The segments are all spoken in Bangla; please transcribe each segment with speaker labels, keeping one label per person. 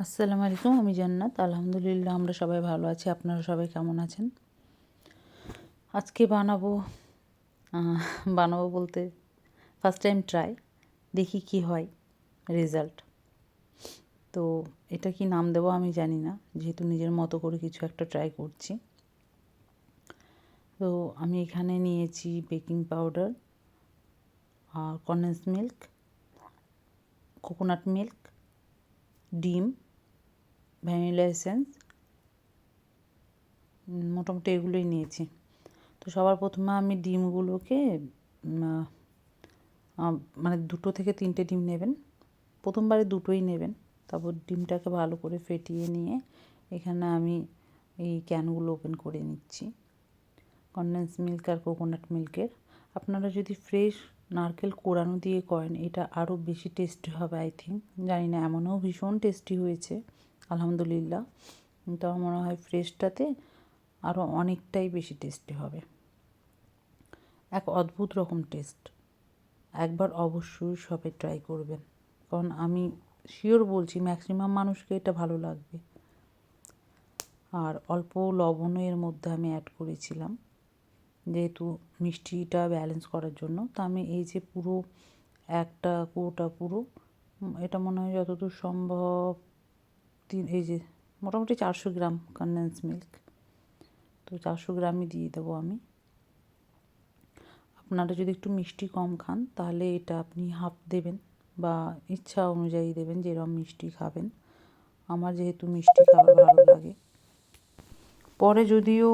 Speaker 1: আসসালামু আলাইকুম, আমি জান্নাত। আলহামদুলিল্লাহ আমরা সবাই ভালো আছি। আপনারা সবাই কেমন আছেন? আজকে বানাবো বলতে ফার্স্ট টাইম ট্রাই, দেখি কি হয় রেজাল্ট। তো এটা কি নাম দেবো আমি জানি না, যেহেতু নিজের মতো করে কিছু একটা ট্রাই করছি। তো আমি এখানে নিয়েছি বেকিং পাউডার আর কনডেন্স মিল্ক, কোকোনাট মিল্ক, ডিম, ভ্যানিলা এসেন্স, মোটামুটি এগুলোই নিয়েছি। তো সবার প্রথমে আমি ডিমগুলোকে মানে 2 থেকে 3টে ডিম নেবেন। প্রথমবারে 2টোই নেবেন। তারপর ডিমটাকে ভালো করে ফেটিয়ে নিয়ে এখানে আমি এই ক্যানগুলো ওপেন করে নিচ্ছি কনডেন্স মিল্ক আর কোকোনাট মিল্কের। আপনারা যদি ফ্রেশ নারকেল কোড়ানো দিয়ে করেন এটা আরও বেশি টেস্টি হবে আই থিঙ্ক, জানি না, এমনও ভীষণ টেস্টি হয়েছে আলহামদুলিল্লাহ। কিন্তু আমার মনে হয় ফ্রেশটাতে আরও অনেকটাই বেশি টেস্টি হবে, এক অদ্ভুত রকম টেস্ট। একবার অবশ্যই সবাই ট্রাই করবেন, কারণ আমি শিওর বলছি ম্যাক্সিমাম মানুষকে এটা ভালো লাগবে। আর অল্প লবণও এর মধ্যে আমি অ্যাড করেছিলাম, যেহেতু মিষ্টিটা ব্যালেন্স করার জন্য। তো আমি এই যে পুরো একটা কৌটা পুরো, এটা মনে হয় যতদূর সম্ভব এই যে মোটামুটি 400 গ্রাম কনডেন্স মিল্ক, তো 400 গ্রামই দিয়ে দেবো আমি। আপনারা যদি একটু মিষ্টি কম খান তাহলে এটা আপনি হাফ দেবেন বা ইচ্ছা অনুযায়ী দেবেন, যেরকম মিষ্টি খাবেন। আমার যেহেতু মিষ্টি খাবার ভালো লাগে, পরে যদিও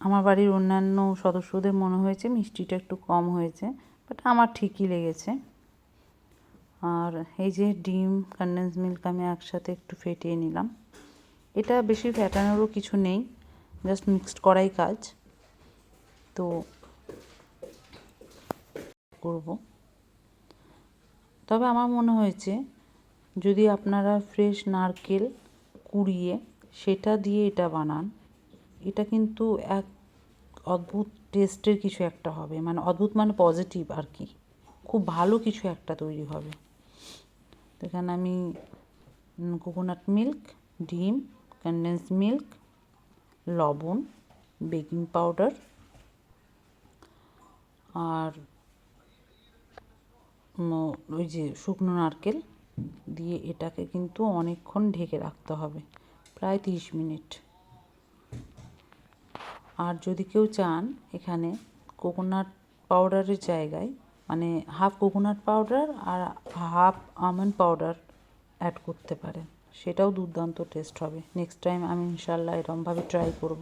Speaker 1: আমার বাড়ির অন্যান্য সদস্যদের মনে হয়েছে মিষ্টিটা একটু কম হয়েছে, বাট আমার ঠিকই লেগেছে। আর এই যে ডিম, কনডেন্স মিল্ক আমি একসাথে একটু ফেটিয়ে নিলাম। এটা বেশি ফেটানোরও কিছু নেই, জাস্ট মিক্সড করাই কাজ। তো করব, তবে আমার মনে হয়েছে যদি আপনারা ফ্রেশ নারকেল কুড়িয়ে সেটা দিয়ে এটা বানান, এটা কিন্তু এক অদ্ভুত টেস্টের কিছু একটা হবে, মানে অদ্ভুত মানে পজিটিভ আর কি, খুব ভালো কিছু একটা তৈরি হবে। তো এখানে আমি কোকোনাট মিল্ক, ডিম, কনডেন্স মিল্ক, লবণ, বেকিং পাউডার আর ওই যে শুকনো নারকেল দিয়ে এটাকে কিন্তু অনেকক্ষণ ঢেকে রাখতে হবে, প্রায় 30 মিনিট। আর যদি কেউ চান এখানে কোকোনাট পাউডারের জায়গায় মানে হাফ কোকোনাট পাউডার আর হাফ আমন্ড পাউডার অ্যাড করতে পারেন, সেটাও দুর্দান্ত টেস্ট হবে। নেক্সট টাইম আমি ইনশাল্লাহ এরমভাবে ট্রাই করব,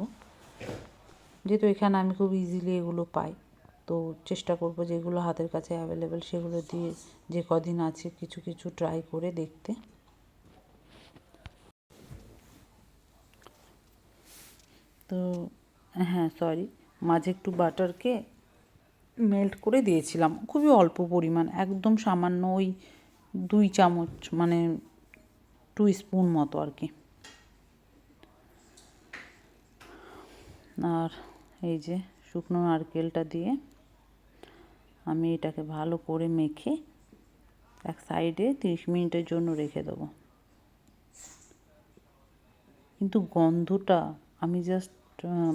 Speaker 1: যেহেতু এখানে আমি খুব ইজিলি এগুলো পাই। তো চেষ্টা করব যেগুলো হাতের কাছে অ্যাভেলেবেল সেগুলো দিয়ে যে কদিন আছে কিছু কিছু ট্রাই করে দেখতে। তো হ্যাঁ, সরি, মাঝে একটু বাটারকে মেল্ট করে দিয়েছিলাম, খুবই অল্প পরিমাণ, একদম সামান্য, ওই 2 চামচ, মানে 2 স্পুন মতো আর কি। আর এই যে শুকনো নারকেলটা দিয়ে আমি এটাকে ভালো করে মেখে এক সাইডে 30 মিনিটের জন্য রেখে দেবো। কিন্তু গন্ধটা আমি জাস্ট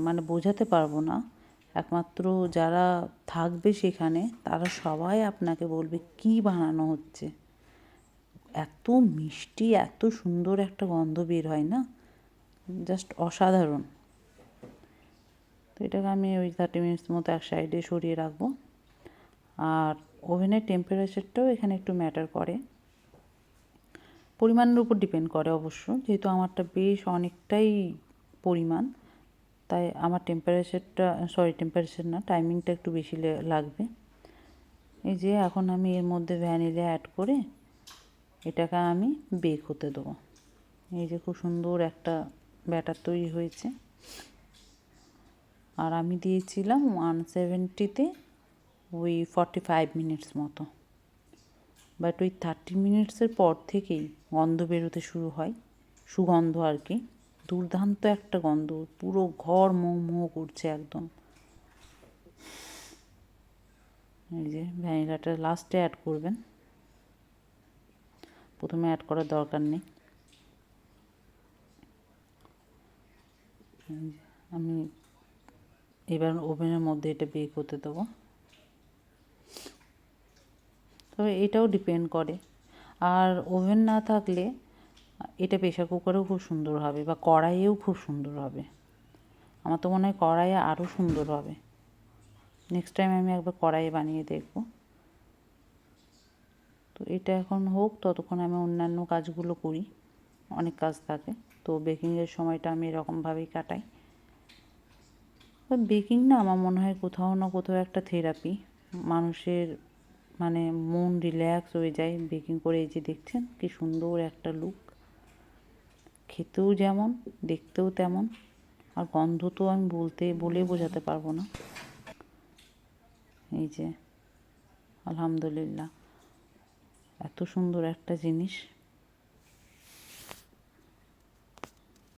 Speaker 1: মানে বোঝাতে পারবো না, একমাত্র যারা থাকবে সেখানে তারা সবাই আপনাকে বলবে কী বানানো হচ্ছে। এত মিষ্টি, এত সুন্দর একটা গন্ধ বের হয় না, জাস্ট অসাধারণ। তো এটাকে আমি ওই 30 মিনিটস মতো এক সাইডে সরিয়ে রাখবো। আর ওভেনের টেম্পারেচারটাও এখানে একটু ম্যাটার করে, পরিমাণের উপর ডিপেন্ড করে অবশ্য। যেহেতু আমারটা বেশ অনেকটাই পরিমাণ, তাই আমার টেম্পারেচার না, টাইমিংটা একটু বেশি লাগবে। এই যে এখন আমি এর মধ্যে ভ্যানিলা অ্যাড করে এটাকে আমি বেক হতে দেবো। এই যে খুব সুন্দর একটা ব্যাটার তৈরি হয়েছে। আর আমি দিয়েছিলাম 170-তে ওই 45 মিনিটস মতো, বাট ওই 30 মিনিটসের পর থেকেই গন্ধ বেরোতে শুরু হয়, সুগন্ধ আর কি, দুর্দান্ত একটা গন্ধ, পুরো ঘর মো মো করছে একদম। এই যে ভ্যানিলাটা লাস্টে অ্যাড করবেন, প্রথমে অ্যাড করার দরকার নেই। আমি এবার ওভেনের মধ্যে এটা বেক হতে দেবো। তবে এটাও ডিপেন্ড করে, আর ওভেন না থাকলে এটা প্রেশার কুকারেও খুব সুন্দর হবে বা কড়াইয়েও খুব সুন্দর হবে। আমার তো মনে হয় কড়াইয়ে আরও সুন্দর হবে। নেক্সট টাইম আমি একবার কড়াইয়ে বানিয়ে দেখব। তো এটা এখন হোক, ততক্ষণ আমি অন্যান্য কাজগুলো করি, অনেক কাজ থাকে। তো বেকিংয়ের সময়টা আমি এরকমভাবেই কাটাই। বেকিং না আমার মনে হয় কোথাও না কোথাও একটা থেরাপি। মানুষের মানে মন রিল্যাক্স হয়ে যায় বেকিং করে। এই যে দেখছেন কি সুন্দর একটা লুক, খেতেও যেমন দেখতেও তেমন, আর গন্ধ তো আমি বলে বোঝাতে পারবো না। এই যে আলহামদুলিল্লাহ, এত সুন্দর একটা জিনিস